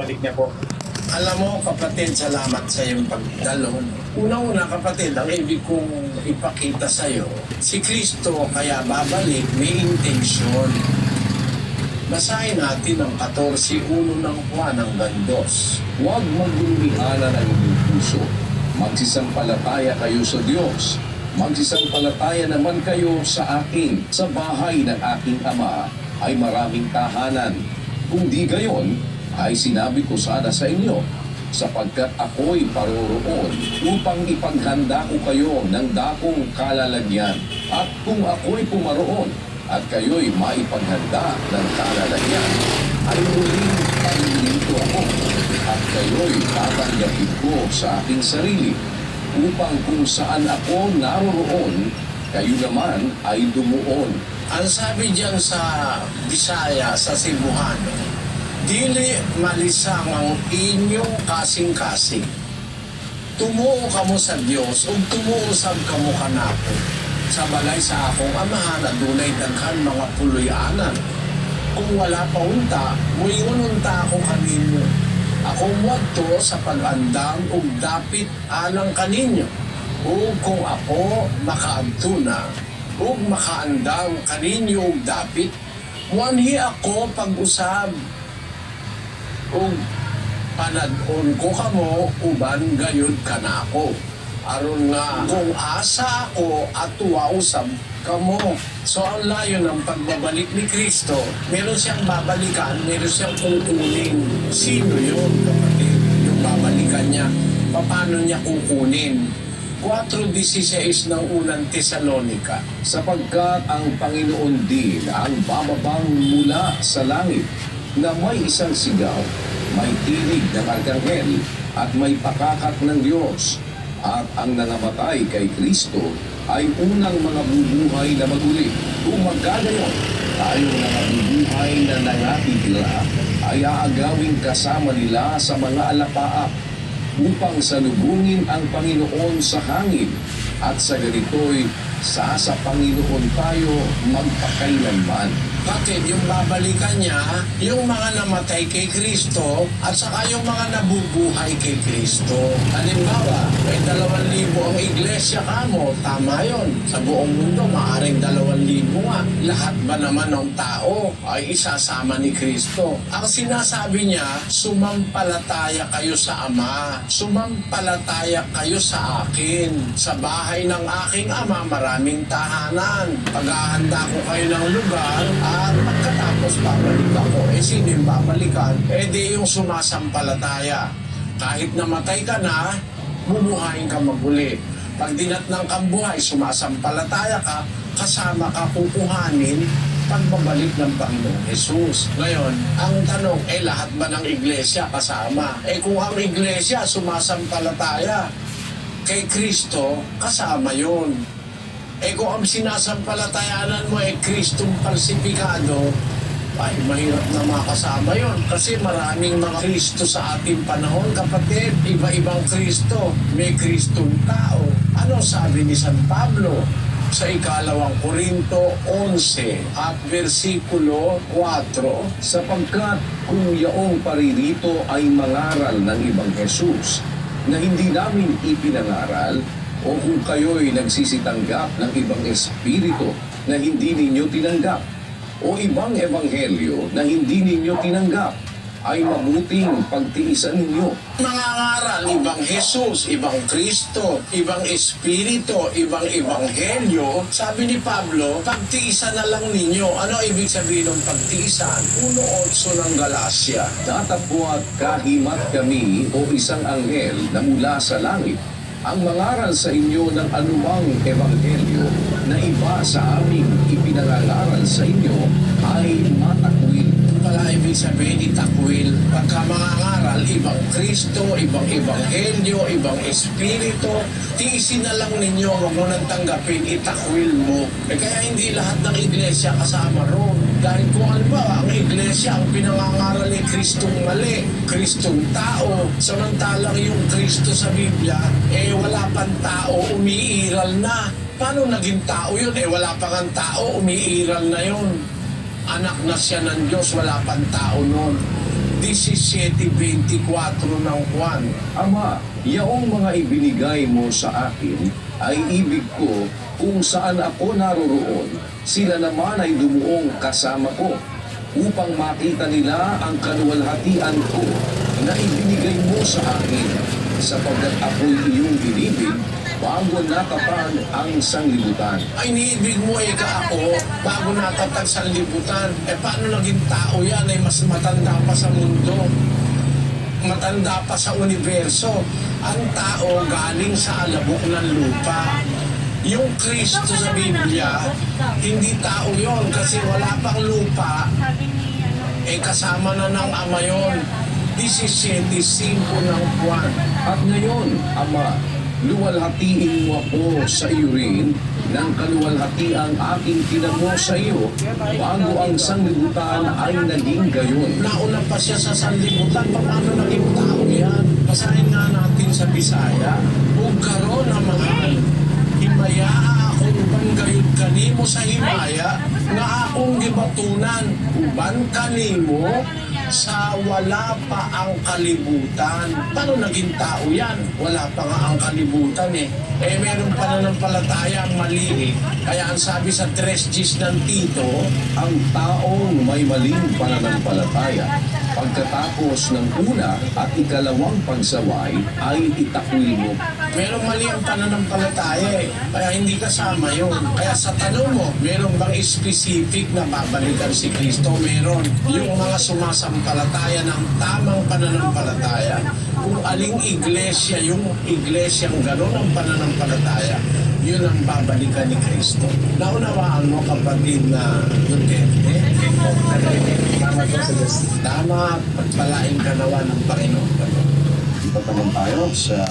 balik niya po. Alam mo, kapatid, salamat sa iyong pagdalo. Una-una, kapatid, ang ibig kong ipakita sa iyo, si Kristo kaya babalik, may intensyon. Basahin natin ang 14:1 ng Juan hanggang 2. Huwag magdumihanan ang inyong puso. Magsisampalataya kayo sa Diyos. Magsisampalataya naman kayo sa akin. Sa bahay ng aking Ama ay maraming tahanan. Kung di gayon, ay sinabi ko sana sa inyo, sapagkat ako'y paroroon upang ipaghanda ko kayo ng dakong kalalagyan. At kung ako'y pumaroon at kayo'y maipaghanda ng kalalagyan, ay muling paglilito ako at kayo'y tatanggapin ko sa aking sarili, upang kung saan ako naroroon, kayo naman ay dumuon. Ang sabi diyan sa Bisaya, sa Cebuano, dili malisang ang inyong kasing-kasing. Tumuo kamo sa Dios ug tumuusab kamo kanako. Sa balay sa akong amahan adunay daghan mga puloy-anan. Kung wala pa unta, muingon unta ako kaninyo. Ako moadto sa pag-andam ug dapit alang kaninyo. Ug kung ako makaadto na ug makaandam kaninyo ug dapit, muanhi ako pag-usab ug panad-on ko kamo uban gayud kanako. Aron nga kung asa ako at usab kamo. So ang layo ng pagbabalik ni Kristo, meron siyang babalikan, meron siyang kukunin. Sino yun, kapatid? Yung babalikan niya, paano niya kukunin? 4:16 ng unang Tesalonica. Sapagkat ang Panginoon din ang bababang mula sa langit, na may isang sigaw, may tinig ng arkanghel, at may pakakat ng Diyos. At ang nangamatay kay Kristo ay unang mga bubuhay na maguli. Kung magkagayon, tayong mga bubuhay na nangatitira ay aagawin kasama nila sa mga alapaap, upang salubungin ang Panginoon sa hangin, at sa ganito'y sa Panginoon tayo magpakailanman. Bakit? Yung babalikan niya, yung mga namatay kay Kristo at saka yung mga nabubuhay kay Kristo. Halimbawa, may 2,000 ang iglesia kamo. Tama yun. Sa buong mundo, maaaring 2,000 nga. Lahat ba naman ng tao ay isasama ni Kristo? Ang sinasabi niya, sumampalataya kayo sa Ama. Sumampalataya kayo sa akin. Sa bahay ng aking Ama, maraming tahanan. Paghahanda ko kayo ng lugar, at pagkatapos babalik ako. Sino yung babalikan? Di yung sumasampalataya. Kahit namatay ka na, bubuhayin ka maguli. Pag dinatnang kang buhay, sumasampalataya ka, kasama ka kukuhanin pagbabalik ng Panginoong Jesus. Ngayon, ang tanong, lahat ba ng iglesia kasama? Kung ang iglesia sumasampalataya kay Kristo, kasama yun. Kung ang sinasampalatayanan mo Kristong falsifikado, ay mahirap na makasama yon. Kasi maraming mga Kristo sa ating panahon, kapatid. Iba-ibang Kristo. May Kristong tao. Ano sabi ni San Pablo sa 2 Korinto 11 at versikulo 4? Sapagkat kung yaong paririto ay mangaral ng ibang Jesus na hindi namin ipinangaral, o kung kayo'y nagsisitanggap ng ibang espiritu na hindi ninyo tinanggap, o ibang ebanghelyo na hindi ninyo tinanggap, ay mabuting pagtiisan ninyo. Mga ngaral, ibang Jesus, ibang Kristo, ibang Espiritu, ibang Ebanghelyo. Sabi ni Pablo, pagtiisan na lang ninyo. Ano ibig sabihin ng pagtiisan? 1:8 ng Galacia. Tatapwat kahimat kami o isang anghel na mula sa langit ang mangaral sa inyo ng anumang ebanghelyo na iba sa aming ipinangaral sa inyo ay matakwil. Wala ibig sabihin itakwil. Pagka mga ngaral, ibang Kristo, ibang Ebanghelyo, ibang Espiritu, tiisin na lang ninyo, huwag mo nang tanggapin, itakwil mo. Kaya hindi lahat ng iglesia kasama ron. Dahil kung ano ba, ang iglesia, ang pinangangaral ni Kristong mali, Kristong tao, samantalang yung Kristo sa Biblia, wala pang tao, umiiral na. Paano naging tao yun? Wala pang ang tao, umiiral na yun. Anak na siya ng Diyos, wala pang tao nun. 17:24 ng Juan. Ama, yaong mga ibinigay mo sa akin ay ibig ko kung saan ako naroroon, sila naman ay dumuong kasama ko upang makita nila ang kaluwalhatian ko na ibinigay mo sa akin sapagkat ako'y iyong inibig bago natatag ang sanglibutan. Ay, niibig mo ako bago natatag sa libutan. Paano naging tao yan? Ay mas matanda pa sa mundo. Matanda pa sa universo. Ang tao galing sa alabok ng lupa. Yung Kristo sa Biblia, hindi tao yon kasi wala pang lupa. Kasama na ng Ama yon. 17:5 ng Juan. At ngayon, Ama, luwalhatiin mo ako sa iyo rin ng kaluwalhatiang aking tinamo sa iyo bago ang sanglibutan ay naging gayon. Nauna pa siya sa sanlibutan, paano naging tao yan? Basahin nga natin sa Bisaya. Huwag karon na mahal, himaya akong banggayod kanimo sa himaya, nga akong gibatunan, uban kanimo, sa wala pa ang kalibutan. Paano naging tao yan? Wala pa nga ang kalibutan meron pananampalataya ang mali Kaya ang sabi sa 3 Gs ng Tito, Ang taong may maling pananampalataya, pagkatapos ng una at ikalawang pagsaway ay itakwil mo. merong mali ang pananampalataya Kaya hindi kasama yun. Kaya sa tanong mo, meron bang specific na babalikan si Kristo? Meron. Yung mga sumasampalataya ng tamang pananampalataya, kung aling iglesia, yung iglesyang gano'n ang pananampalataya, yun ang babalikan ni Kristo. Naunawaan mo, kapatid na Duterte? Tama po sa Diyos. Tama, pagpalain ka nawa ng Panginoon. Ito naman tayo sa